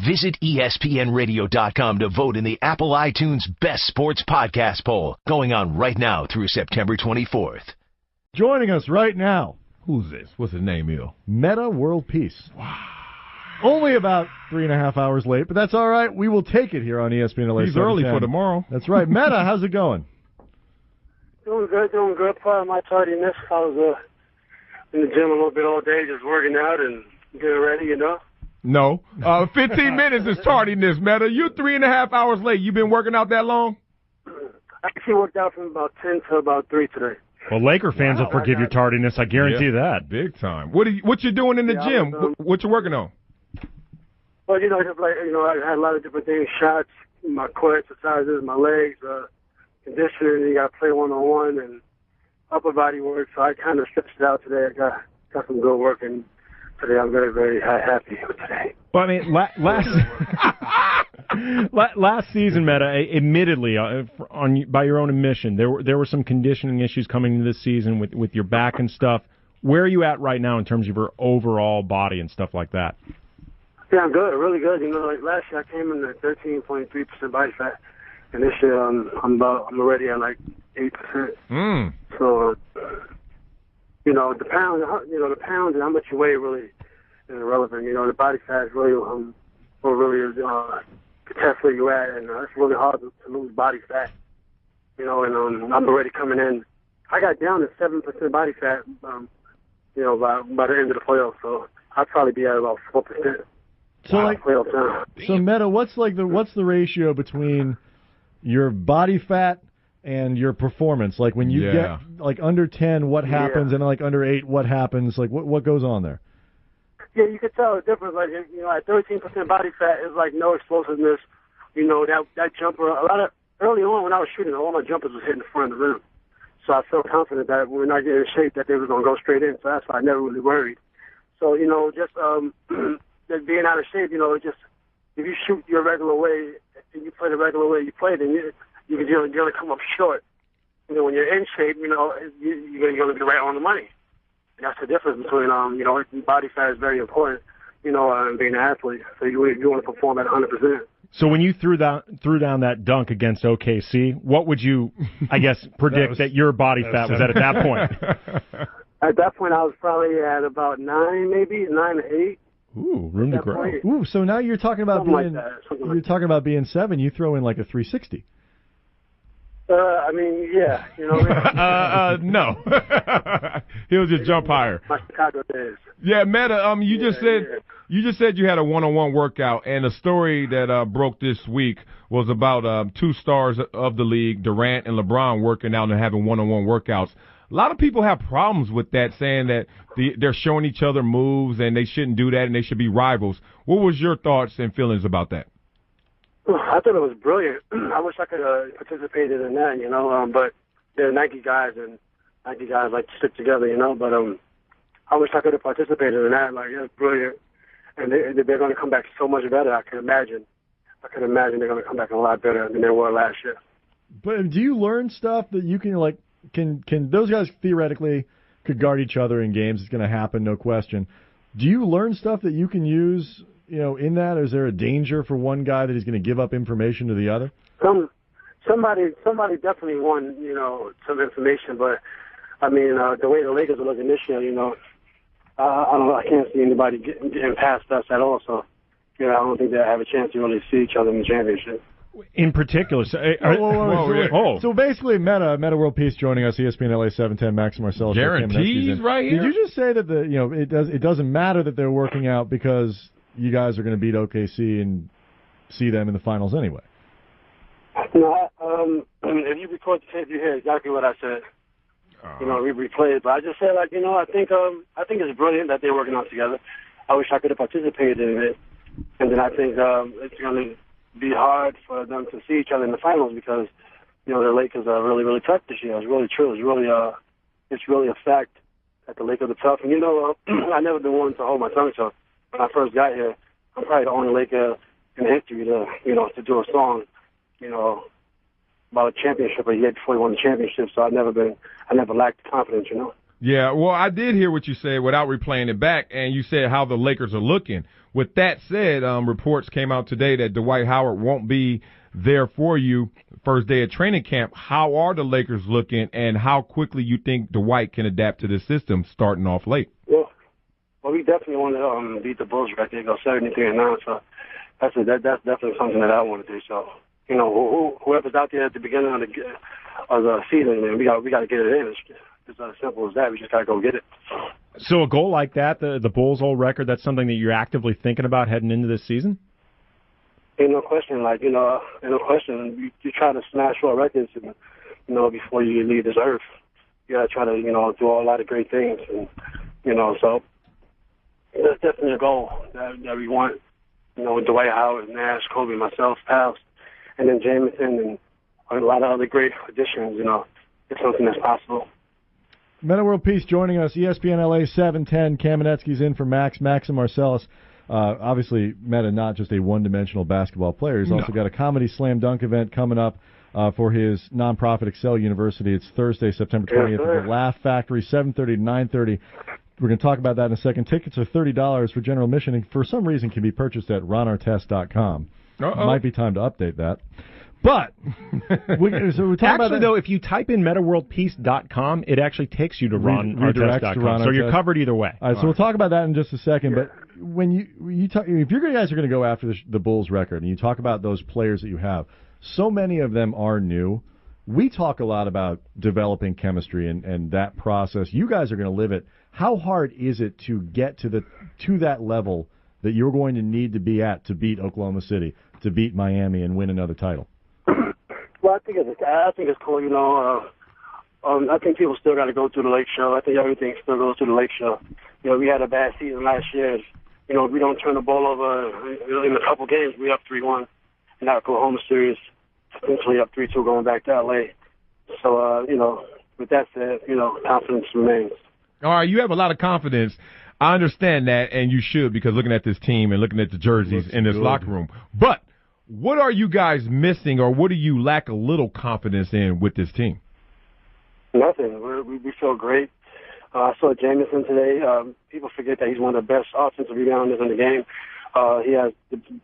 Visit ESPNradio.com to vote in the Apple iTunes Best Sports Podcast poll, going on right now through September 24th. Joining us right now. Who's this? What's his name, Il? Metta World Peace. Wow. Only about 3.5 hours late, but that's all right. We will take it here on ESPN LA. He's early for tomorrow. That's right. Metta, how's it going? Doing good. Part of my tardiness, I was in the gym a little bit all day, just working out and getting ready, you know. No. 15 minutes is tardiness, Metta. You're 3.5 hours late. You been working out that long? I actually worked out from about 10 to about 3 today. Well, Laker fans will forgive your tardiness. I guarantee that. Big time. What you doing in the gym? What you working on? Well, just like, I had a lot of different things, shots, my core exercises, my legs, conditioning, you got to play one-on-one and upper body work. So I kind of stretched it out today. I got some good work, and today I'm very, very happy with today. Well, I mean, last season, Metta, admittedly, by your own admission, there were some conditioning issues coming into this season with your back and stuff. Where are you at right now in terms of your overall body and stuff like that? Yeah, I'm good, really good. Like last year I came in at 13.3% body fat, and this year I'm already at like 8%. So, the pounds and how much you weigh really is irrelevant. The body fat is really what really the test where you're at, and it's really hard to lose body fat. And I'm already coming in. I got down to 7% body fat, by the end of the playoffs, so I'd probably be at about 4%. So Metta, what's the ratio between your body fat and your performance? Like when you get like under 10, what happens, and like under 8, what happens? Like what goes on there? Yeah, you can tell the difference. Like at 13% body fat is like no explosiveness. That jumper. Early on when I was shooting, all my jumpers was hitting the front of the rim. So I felt confident that when I get in shape that they were gonna go straight in. So that's why I never really worried. So just being out of shape, just if you shoot your regular way and you play the regular way you play, then you're gonna come up short. When you're in shape, you're gonna be right on the money. And that's the difference between body fat is very important, and being an athlete. So you want to perform at 100%. So when you threw down that dunk against OKC, what would you, I guess, predict that your body fat was at that point? At that point, I was probably at about 9, maybe 9 to 8. Ooh, room to grow. Ooh, so now you're talking about being 7. You throw in like a 360. Yeah. No. He'll just jump higher. My Chicago days. Yeah, Metta. You just said you had a one-on-one workout, and the story that broke this week was about 2 stars of the league, Durant and LeBron, working out and having one-on-one workouts. A lot of people have problems with that, saying that they're showing each other moves and they shouldn't do that and they should be rivals. What was your thoughts and feelings about that? I thought it was brilliant. I wish I could have participated in that, but they're Nike guys, and Nike guys like to stick together, but I wish I could have participated in that. Like, it's brilliant, and they're going to come back so much better. I can imagine they're going to come back a lot better than they were last year. But do you learn stuff that you can, can those guys theoretically could guard each other in games? It's going to happen, no question. Do you learn stuff that you can use, in that? Or is there a danger for one guy that he's going to give up information to the other? Somebody definitely won, some information, but the way the Lakers are looking this year, I can't see anybody getting past us at all. So, I don't think they have a chance to really see each other in the championship. In particular, so basically, Metta World Peace joining us, ESPN LA 710, Max Marcellus. Guarantees right here. Did you just say that it doesn't matter that they're working out because you guys are going to beat OKC and see them in the finals anyway? If you record the tape, you hear exactly what I said. We replay it, but I just said I think it's brilliant that they're working out together. I wish I could have participated in it, and then I think it's going to be hard for them to see each other in the finals because the Lakers are really, really tough this year. It's really true. It's really a fact that the Lakers are tough. And I never been one to hold my tongue. So when I first got here, I'm probably the only Laker in history to do a song, about a championship a year before he won the championship. So I never lacked confidence. Yeah, well, I did hear what you said without replaying it back, and you said how the Lakers are looking. With that said, reports came out today that Dwight Howard won't be there for you first day of training camp. How are the Lakers looking, and how quickly you think Dwight can adapt to this system starting off late? Well, we definitely want to beat the Bulls right there, go 73-9. So that's definitely something that I want to do. So whoever's out there at the beginning of the season, man, we got to get it in. It's as simple as that. We just got to go get it. So a goal like that, the Bulls' old record, that's something that you're actively thinking about heading into this season? Ain't no question. Like, ain't no question. You try to smash all records, and, before you leave this earth. You got to try to, do a lot of great things. And, so that's definitely a goal that we want. With Dwight Howard, Nash, Kobe, myself, pals, and then Jameson, and a lot of other great additions, it's something that's possible. Metta World Peace joining us, ESPN LA 710. Kamenetsky's in for Max and Marcellus. Obviously, Metta not just a one-dimensional basketball player. He's also got a comedy slam dunk event coming up for his nonprofit Excel University. It's Thursday, September 20th at the Laugh Factory, 7:30 to 9:30. We're going to talk about that in a second. Tickets are $30 for general admission, and for some reason can be purchased at ronartest.com. Might be time to update that. But we're talking actually, though, if you type in metaworldpeace.com, it actually takes you to ronartest.com. So you're covered either way. All right, so we'll talk about that in just a second. But when you talk, if you guys are going to go after the Bulls record, and you talk about those players that you have, so many of them are new. We talk a lot about developing chemistry and that process. You guys are going to live it. How hard is it to get to that level that you're going to need to be at to beat Oklahoma City, to beat Miami, and win another title? Well, I think it's cool. I think people still got to go through the Lake Show. I think everything still goes through the Lake Show. We had a bad season last year. We don't turn the ball over in a couple games. We up 3-1 in that Oklahoma series, potentially up 3-2 going back to LA. So, with that said, confidence remains. All right, you have a lot of confidence. I understand that, and you should, because looking at this team and looking at the jerseys in this locker room. But what are you guys missing, or what do you lack a little confidence in with this team? Nothing. We feel great. I saw Jameson today. People forget that he's one of the best offensive rebounders in the game. He has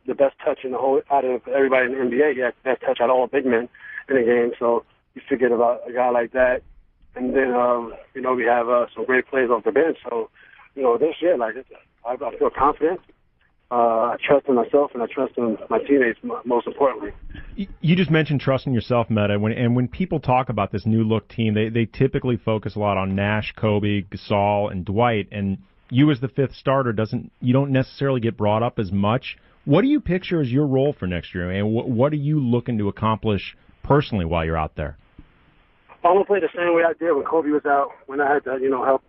the best touch in the whole out of everybody in the NBA. He has the best touch out of all big men in the game. So you forget about a guy like that. And then, we have some great plays off the bench. So, this year, I feel confident. I trust in myself, and I trust in my teammates, most importantly. You just mentioned trusting yourself, Metta. When people talk about this new look team, they typically focus a lot on Nash, Kobe, Gasol, and Dwight. And you as the fifth starter, you don't necessarily get brought up as much. What do you picture as your role for next year, and what are you looking to accomplish personally while you're out there? I'm going to play the same way I did when Kobe was out, when I had to, help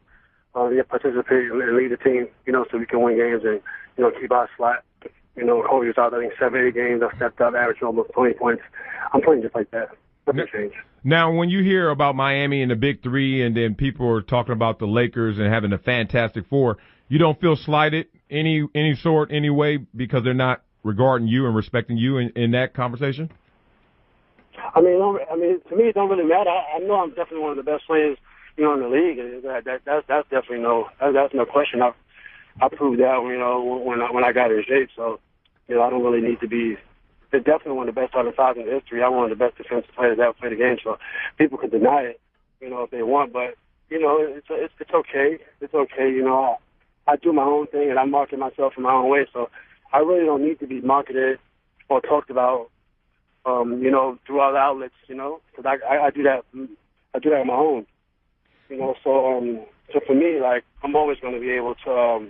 participate and lead the team, so we can win games and, keep our slot. Kobe was out, I think, 7-8 games. I stepped up, averaged almost 20 points. I'm playing just like that. Nothing changed. Now, when you hear about Miami and the Big Three, and then people are talking about the Lakers and having a Fantastic Four, you don't feel slighted any way because they're not regarding you and respecting you in that conversation? To me, it don't really matter. I know I'm definitely one of the best players, in the league. That's definitely that's no question. I proved that, when I got in shape. So, I don't really need to be. They're definitely one of the best starting fives in history. I'm one of the best defensive players that ever played the game. So, people can deny it, if they want. But it's okay. It's okay. I do my own thing, and I market myself in my own way. So, I really don't need to be marketed or talked about. Through other outlets, because I do that. I do that on my own, So for me, I'm always going to be able to,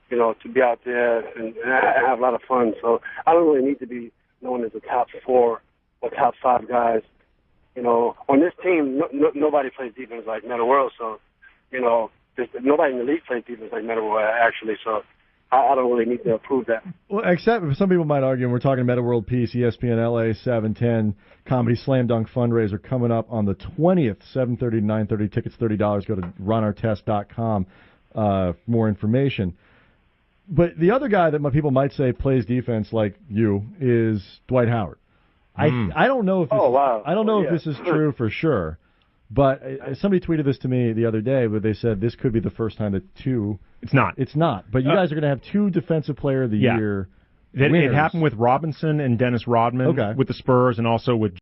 to be out there and have a lot of fun. So I don't really need to be known as a top 4 or top 5 guys. On this team, nobody plays defense like Metta World. So, nobody in the league plays defense like Metta World actually. So. I don't really need to prove that. Well, except some people might argue, and we're talking Metta World Peace, ESPN LA 710 Comedy Slam Dunk Fundraiser coming up on the 20th, 7:30 to 9:30. Tickets $30. Go to ronartest.com for more information. But the other guy that people might say plays defense like you is Dwight Howard. I don't know if this, I don't know if this is true for sure, But somebody tweeted this to me the other day, where they said this could be the first time that two. It's not. It's not. But you guys are going to have two Defensive Player of the Year. It happened with Robinson and Dennis Rodman with the Spurs, and also with